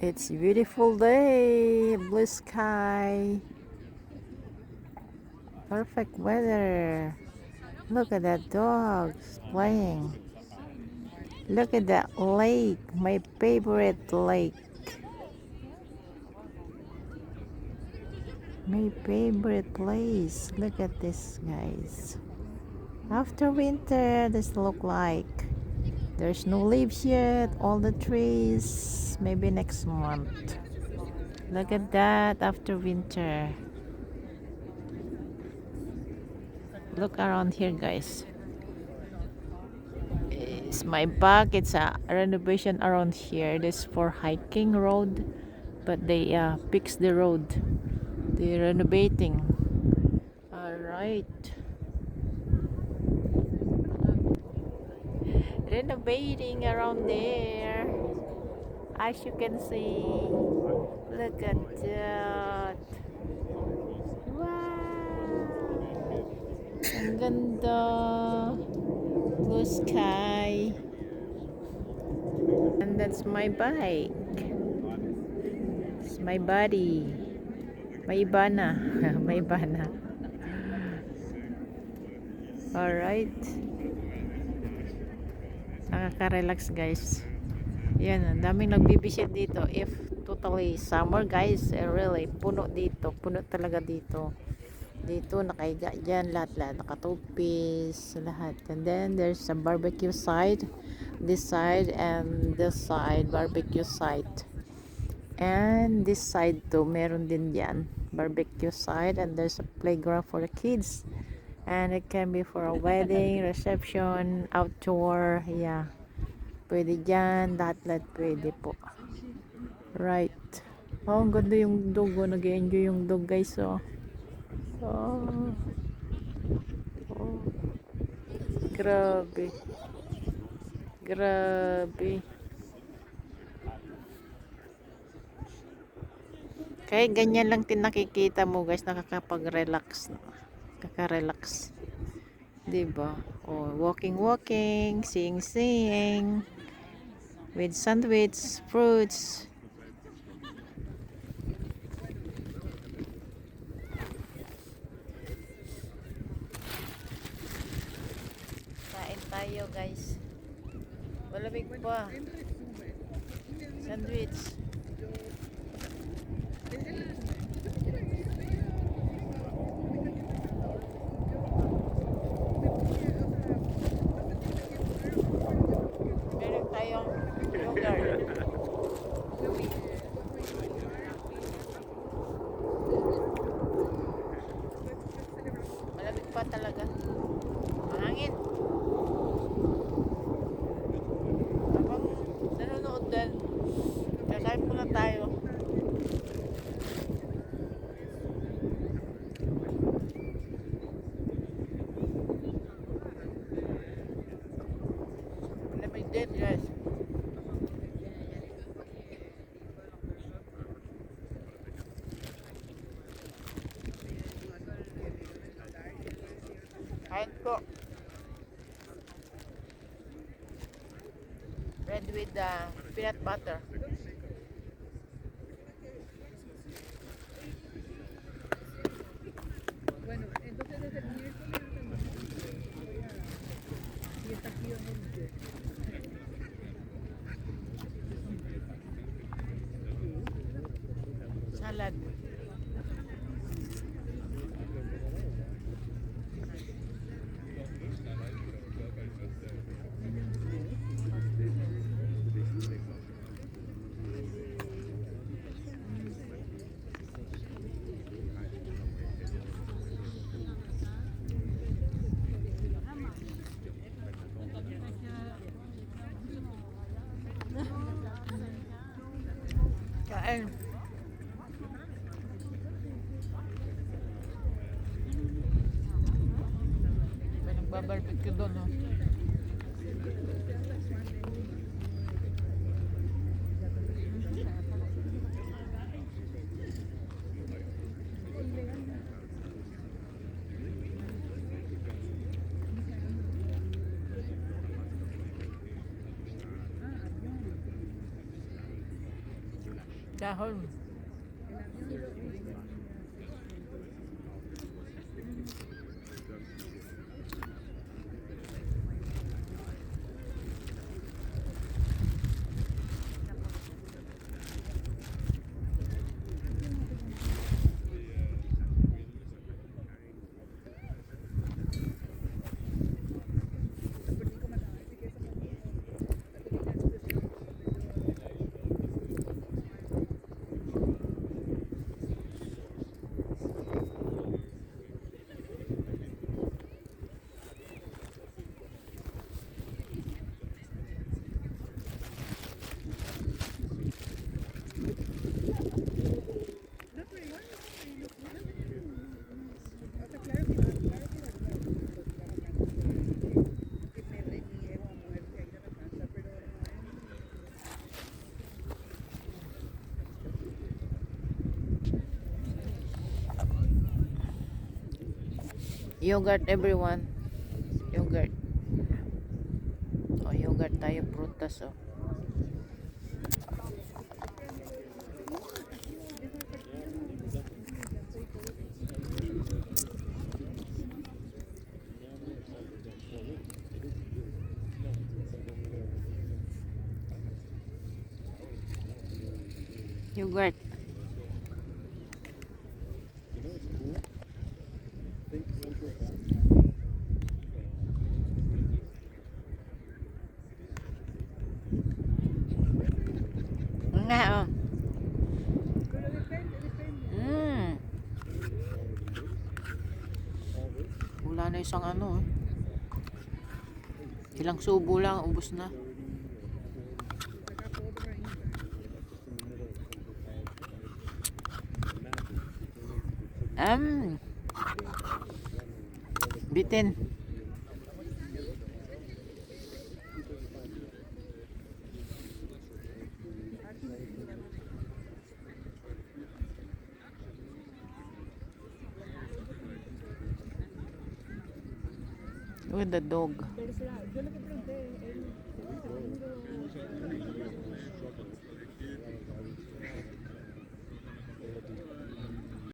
It's a beautiful day, blue sky, perfect weather. Look at that dogs playing. Look at that lake, my favorite lake. My favorite place. Look at this, guys. After winter, this look like. There's no leaves yet, all the trees, maybe next month. Look at that after winter. Look around here, guys. It's my back. It's a renovation around here. This for hiking road, but they fix the road. They're renovating. All right, renovating around there. As you can see, look at that. Wow, ang ganda. Blue sky. And that's my bike. It's my body. May iba na. May iba na. Alright. Nakaka-relax, guys. Yan, ang daming nagbibisit dito. If totally summer, guys, really, puno dito. Puno talaga dito. Dito, nakahiga dyan. Lahat. Nakatupis. Lahat. And then, there's a barbecue side. This side and this side. Barbecue side. And this side too, meron din yan, barbecue side, and there's a playground for the kids, and it can be for a wedding, reception, outdoor, yeah, pwede dyan, lahat pwede po. Right. Oh, ang ganda yung dog, oh. Nag-enjoy yung dog, guys, oh. Oh. Oh. Grabe. Kaya ganyan lang din nakikita mo, guys, nakakapag-relax. Kaka-relax. 'Di ba? Oh, walking, seeing with sandwich, fruits. Kain tayo, guys. Malamig pa. Sandwich. Meron tayong yogurt. Malamig pa talaga. Mahangin. Habang nanonood din, kakain muna tayo. Malamig din, guys. Kain po. Bread with peanut butter. Bueno, entonces desde el miércoles y está aquí en el Salad. Kain. May nagbabarbecue doon, oh. Dahon. Yogurt everyone. Yogurt. Oh, yogurt tayo, prutas oh. Yogurt. Nga oh. Pero depende. Wala na isang ano. Ilang subo lang, ubos na. Nagkakobra yun. Bitin. Look at the dog. Pero sila, yo lo que pregunté, él, segundo,